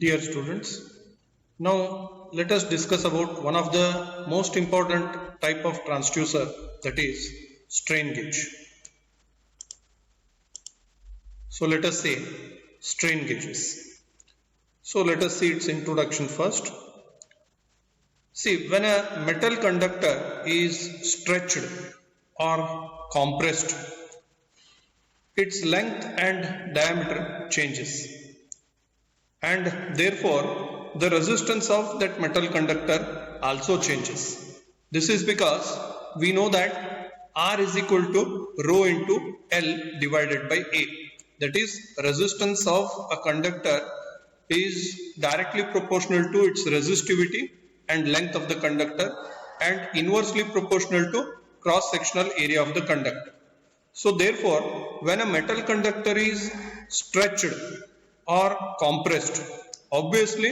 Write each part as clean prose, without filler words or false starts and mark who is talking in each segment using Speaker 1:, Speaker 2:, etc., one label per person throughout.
Speaker 1: Dear students, now let us discuss about one of the most important type of transducer, that is strain gauge. So let us say strain gauges. So let us see its introduction first. See, when a metal conductor is stretched or compressed, its length and diameter changes, and therefore the resistance of that metal conductor also changes. This is because we know that R is equal to rho into L divided by A. That is, resistance of a conductor is directly proportional to its resistivity and length of the conductor, and inversely proportional to cross-sectional area of the conductor. So therefore, when a metal conductor is stretched or compressed, obviously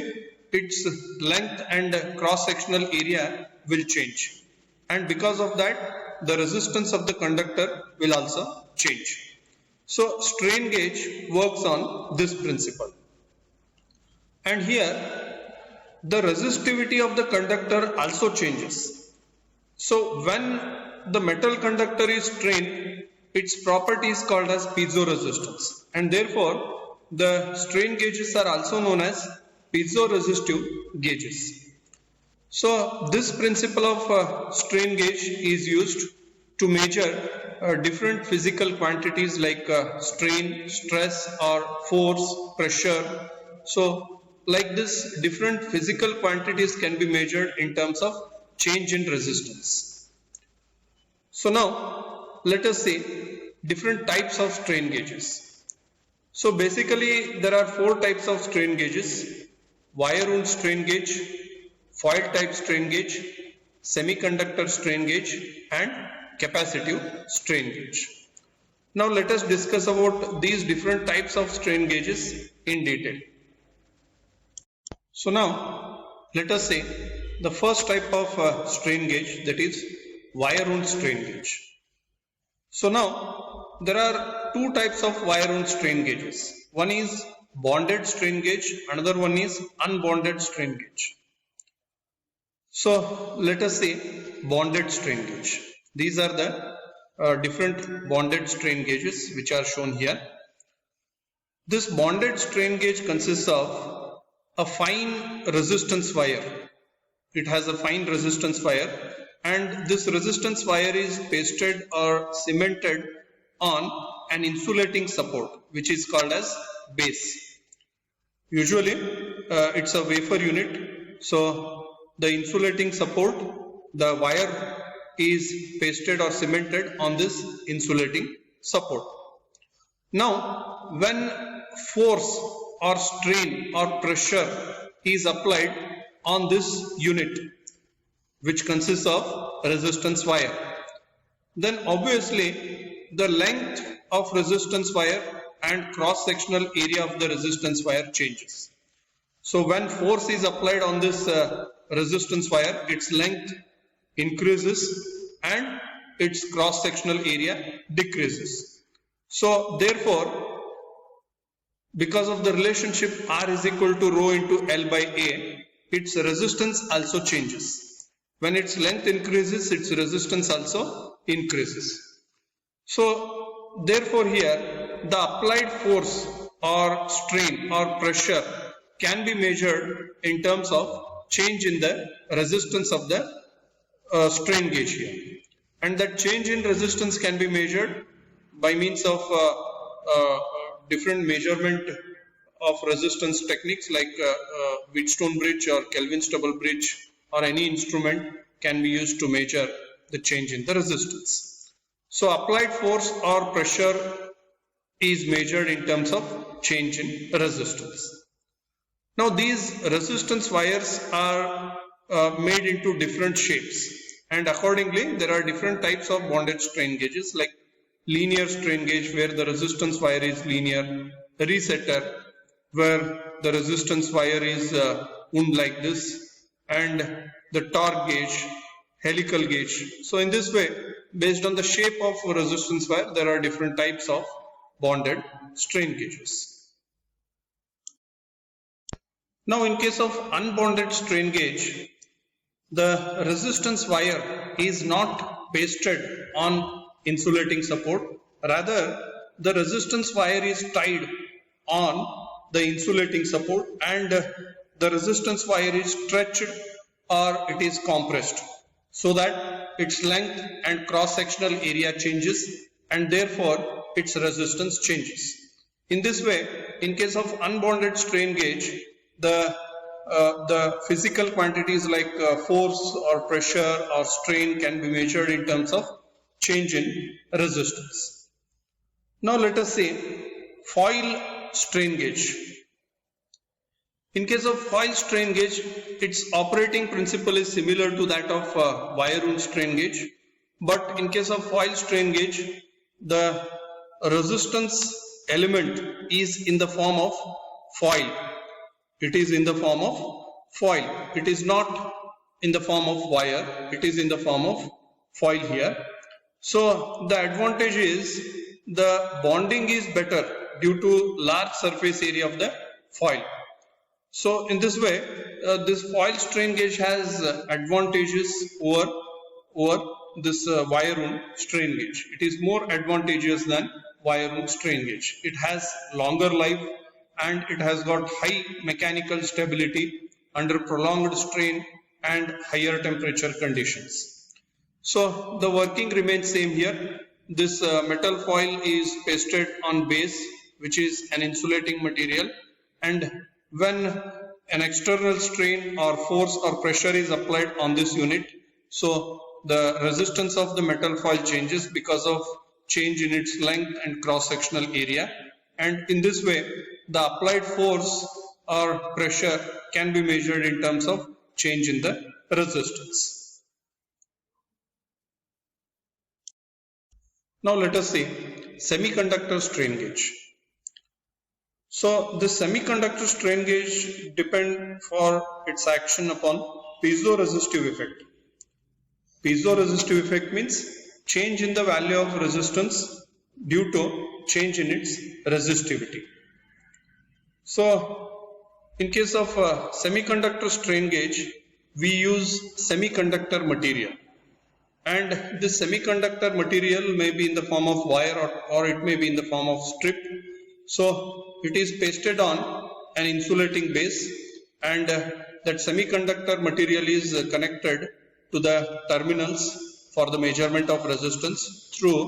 Speaker 1: its length and cross-sectional area will change, and because of that the resistance of the conductor will also change. So strain gauge works on this principle, and here the resistivity of the conductor also changes. So when the metal conductor is strained, its property is called as piezoresistance, and therefore the strain gauges are also known as piezoresistive gauges. So this principle of strain gauge is used to measure different physical quantities like strain, stress or force, pressure. So like this, different physical quantities can be measured in terms of change in resistance. So now let us see different types of strain gauges. So basically there are four types of strain gauges: wire wound strain gauge, foil type strain gauge, semiconductor strain gauge, and capacitive strain gauge. Now let us discuss about these different types of strain gauges in detail. So now let us say the first type of strain gauge, that is wire wound strain gauge. So now there are two types of wire wound strain gauges. One is bonded strain gauge, another one is unbonded strain gauge. So let us say bonded strain gauge. These are the different bonded strain gauges which are shown here. This bonded strain gauge consists of a fine resistance wire. It has a fine resistance wire, and this resistance wire is pasted or cemented on an insulating support which is called as base. Usually it's a wafer unit. So the insulating support, the wire is pasted or cemented on this insulating support. Now when force or strain or pressure is applied on this unit which consists of resistance wire, then obviously the length of resistance wire and cross-sectional area of the resistance wire changes. So when force is applied on this resistance wire, its length increases and its cross-sectional area decreases. So therefore, because of the relationship R is equal to rho into L by A, its resistance also changes. When its length increases, its resistance also increases. So therefore here the applied force or strain or pressure can be measured in terms of change in the resistance of the strain gauge here, and that change in resistance can be measured by means of different measurement of resistance techniques like Wheatstone bridge or Kelvin-Stubble bridge, or any instrument can be used to measure the change in the resistance. So applied force or pressure is measured in terms of change in resistance. Now these resistance wires are made into different shapes, and accordingly there are different types of bonded strain gauges, like linear strain gauge where the resistance wire is linear, resetter where the resistance wire is wound like this, and the torque gauge, helical gauge. So in this way, based on the shape of resistance wire, there are different types of bonded strain gauges. Now in case of unbonded strain gauge, the resistance wire is not pasted on insulating support. Rather, the resistance wire is tied on the insulating support and the resistance wire is stretched or it is compressed so that its length and cross-sectional area changes and therefore its resistance changes. In this way, in case of unbonded strain gauge, the physical quantities like force or pressure or strain can be measured in terms of change in resistance. Now let us see foil strain gauge. In case of foil strain gauge, its operating principle is similar to that of wire wound strain gauge, but in case of foil strain gauge, the resistance element is in the form of foil. It is in the form of foil. It is not in the form of wire. It is in the form of foil here. So the advantage is the bonding is better due to large surface area of the foil. So in this way, this foil strain gauge has advantages over this wire wound strain gauge. It is more advantageous than wire wound strain gauge. It has longer life and it has got high mechanical stability under prolonged strain and higher temperature conditions. So the working remains same here. This metal foil is pasted on base, which is an insulating material, and when an external strain or force or pressure is applied on this unit, so the resistance of the metal foil changes because of change in its length and cross-sectional area, and in this way the applied force or pressure can be measured in terms of change in the resistance. Now let us see semiconductor strain gauge. So the semiconductor strain gauge depend for its action upon piezoresistive effect. Piezoresistive effect means change in the value of resistance due to change in its resistivity. So in case of semiconductor strain gauge, we use semiconductor material, and this semiconductor material may be in the form of wire or it may be in the form of strip. So it is pasted on an insulating base, and that semiconductor material is connected to the terminals for the measurement of resistance through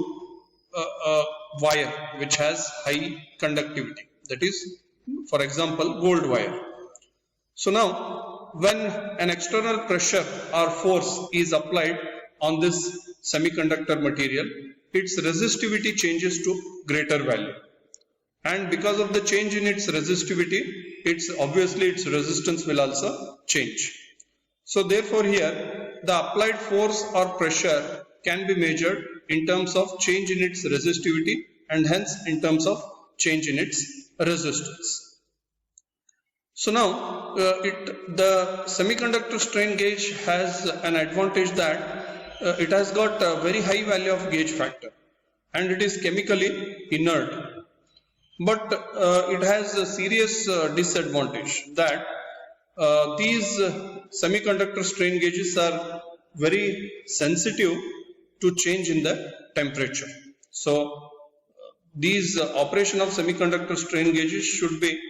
Speaker 1: a wire which has high conductivity, that is, for example, gold wire. So now when an external pressure or force is applied on this semiconductor material, its resistivity changes to greater value, and because of the change in its resistivity, obviously its resistance will also change. So therefore here the applied force or pressure can be measured in terms of change in its resistivity and hence in terms of change in its resistance. So now the semiconductor strain gauge has an advantage that it has got a very high value of gauge factor and it is chemically inert. But it has a serious disadvantage that these semiconductor strain gauges are very sensitive to change in the temperature. So these operation of semiconductor strain gauges should be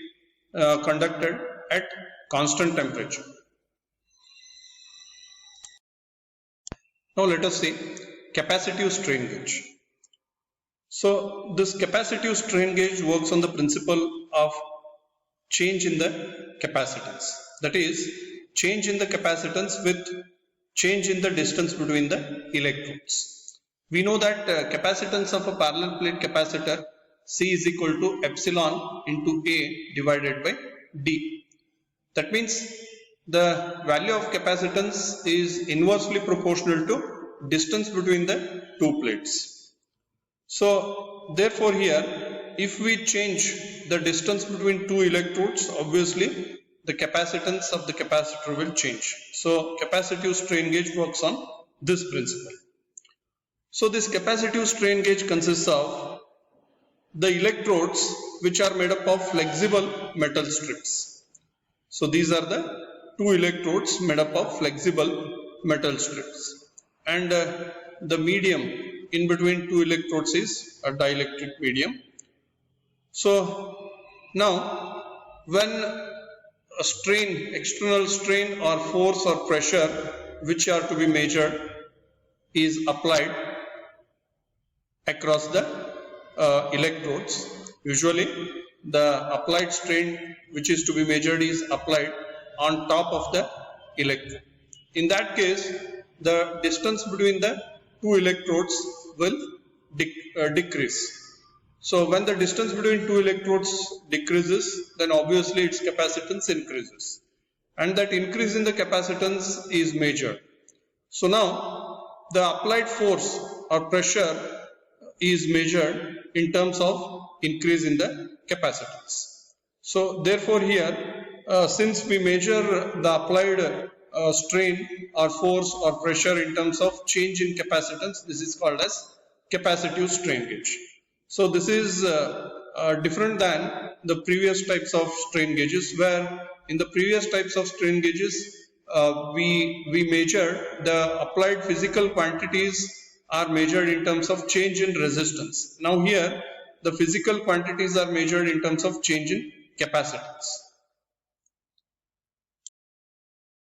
Speaker 1: conducted at constant temperature. Now let us see capacitive strain gauge. So this capacitive strain gauge works on the principle of change in the capacitance, that is, change in the capacitance with change in the distance between the electrodes. We know that capacitance of a parallel plate capacitor C is equal to epsilon into A divided by D. That means the value of capacitance is inversely proportional to distance between the two plates. So therefore here, if we change the distance between two electrodes, obviously the capacitance of the capacitor will change. So capacitive strain gauge works on this principle. So this capacitive strain gauge consists of the electrodes which are made up of flexible metal strips. So these are the two electrodes made up of flexible metal strips, and the medium in between two electrodes is a dielectric medium. So now when a strain, external strain or force or pressure which are to be measured is applied across the electrodes, usually the applied strain which is to be measured is applied on top of the electrode. In that case, the distance between the two electrodes will decrease. So when the distance between two electrodes decreases, then obviously its capacitance increases, and that increase in the capacitance is measured. So now the applied force or pressure is measured in terms of increase in the capacitance. So therefore here, since we measure the applied strain or force or pressure in terms of change in capacitance, this is called as capacitive strain gauge. So this is different than the previous types of strain gauges, where in the previous types of strain gauges we measure the applied physical quantities are measured in terms of change in resistance. Now here the physical quantities are measured in terms of change in capacitance.